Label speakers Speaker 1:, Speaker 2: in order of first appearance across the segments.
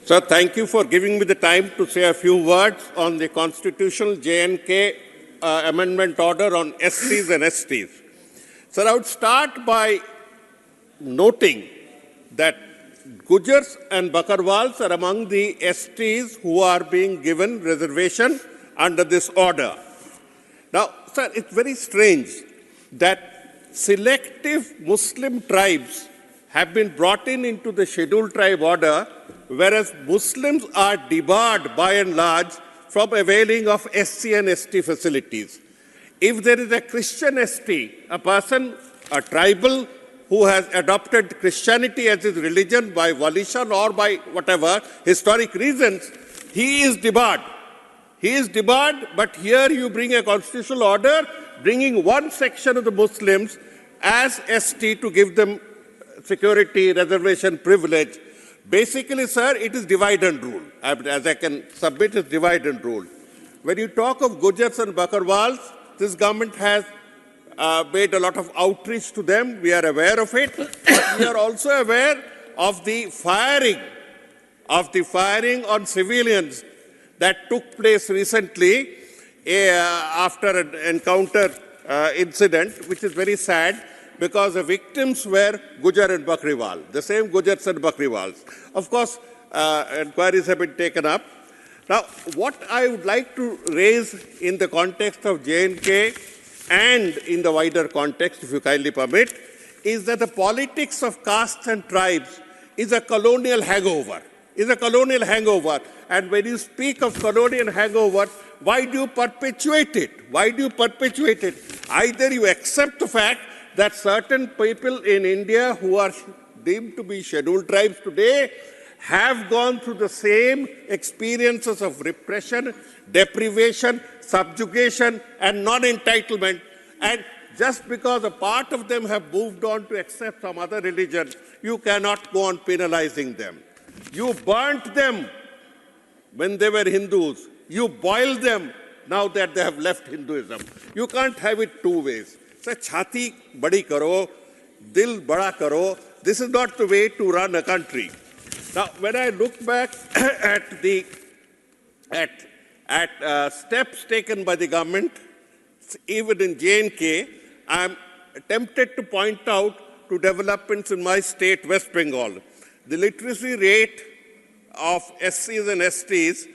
Speaker 1: Sir, thank you for giving me the time to say a few words on the constitutional J&K amendment order on SCs and STs. Sir, I would start by noting that Gujars and Bakarwals are among the STs who are being given reservation under this order. Now, sir, it's very strange that selective Muslim tribes have been brought into the scheduled tribe order, whereas Muslims are debarred by and large from availing of SC and ST facilities. If there is a Christian ST, a person, a tribal who has adopted Christianity as his religion by volition or by whatever historic reasons, he is debarred. He is debarred, but here you bring a constitutional order bringing one section of the Muslims as ST to give them security, reservation, privilege. Basically, sir, it is divide and rule. As I can submit, it's divide and rule. When you talk of Gujars and Bakarwals, this government has made a lot of outreach to them. We are aware of it. But we are also aware of the firing on civilians that took place recently after an encounter incident, which is very sad, because the victims were Gujar and Bakriwal, the same Gujars and Bakriwals. Of course, inquiries have been taken up. Now, what I would like to raise in the context of J&K and in the wider context, if you kindly permit, is that the politics of castes and tribes is a colonial hangover. And when you speak of colonial hangover, why do you perpetuate it? Either you accept the fact that certain people in India who are deemed to be scheduled tribes today have gone through the same experiences of repression, deprivation, subjugation, and non-entitlement. And just because a part of them have moved on to accept some other religion, you cannot go on penalizing them. You burnt them when they were Hindus. You boiled them now that they have left Hinduism. You can't have it two ways. So, chhati badi karo, dil bada karo. This is not the way to run a country. Now, when I look back at steps taken by the government, even in J&K, I'm tempted to point out to developments in my state, West Bengal. The literacy rate of SCs and STs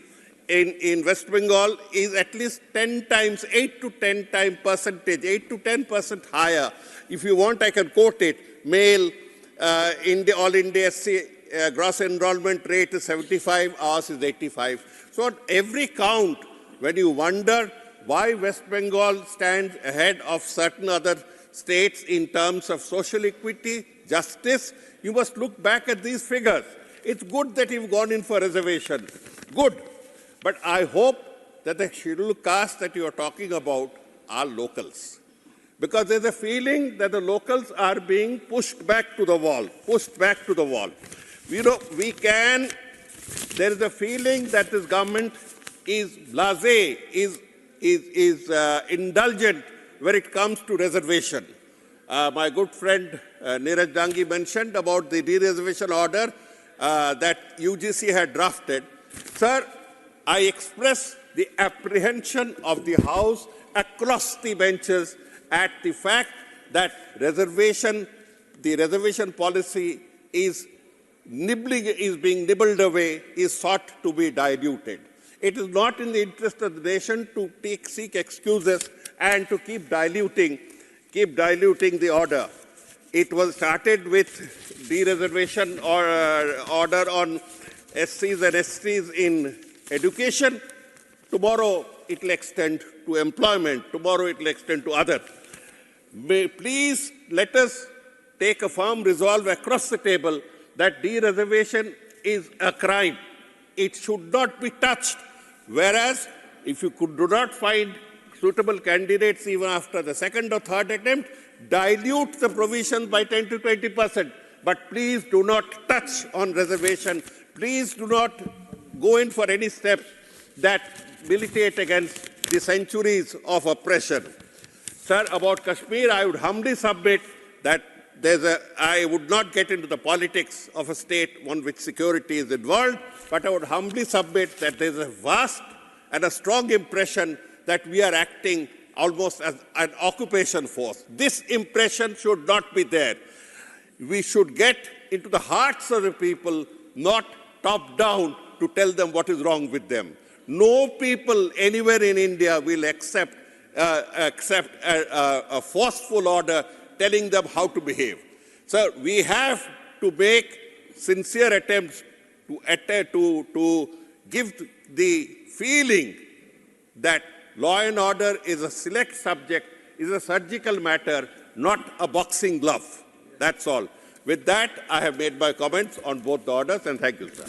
Speaker 1: in West Bengal is at least 10 times, 8 to 10 times percentage, 8 to 10% higher. If you want, I can quote it. Male, all India SC gross enrollment rate is 75, ours is 85. So at every count, when you wonder why West Bengal stands ahead of certain other states in terms of social equity, justice, you must look back at these figures. It's good that you've gone in for reservation. Good. But I hope that the scheduled caste that you are talking about are locals. Because there's a feeling that the locals are being pushed back to the wall. There is a feeling that this government is blasé, is indulgent when it comes to reservation. My good friend Neeraj Dangi mentioned about the dereservation order that UGC had drafted. Sir, I express the apprehension of the House across the benches at the fact that the reservation policy is being nibbled away, is sought to be diluted. It is not in the interest of the nation to seek excuses and to keep diluting the order. It was started with dereservation order on SCs and STs in education. Tomorrow it will extend to employment. Tomorrow it will extend to others. Please let us take a firm resolve across the table that dereservation is a crime. It should not be touched. Whereas, if you do not find suitable candidates even after the second or third attempt, dilute the provision by 10 to 20%. But please do not touch on reservation. Please do not go in for any steps that militate against the centuries of oppression. Sir, about Kashmir, I would humbly submit that I would not get into the politics of a state on which security is involved, but I would humbly submit that there is a vast and a strong impression that we are acting almost as an occupation force. This impression should not be there. We should get into the hearts of the people, not top down to tell them what is wrong with them. No people anywhere in India will accept a forceful order telling them how to behave. So we have to make sincere attempts to give the feeling that law and order is a select subject, is a surgical matter, not a boxing glove. That's all. With that, I have made my comments on both the orders, and thank you, sir.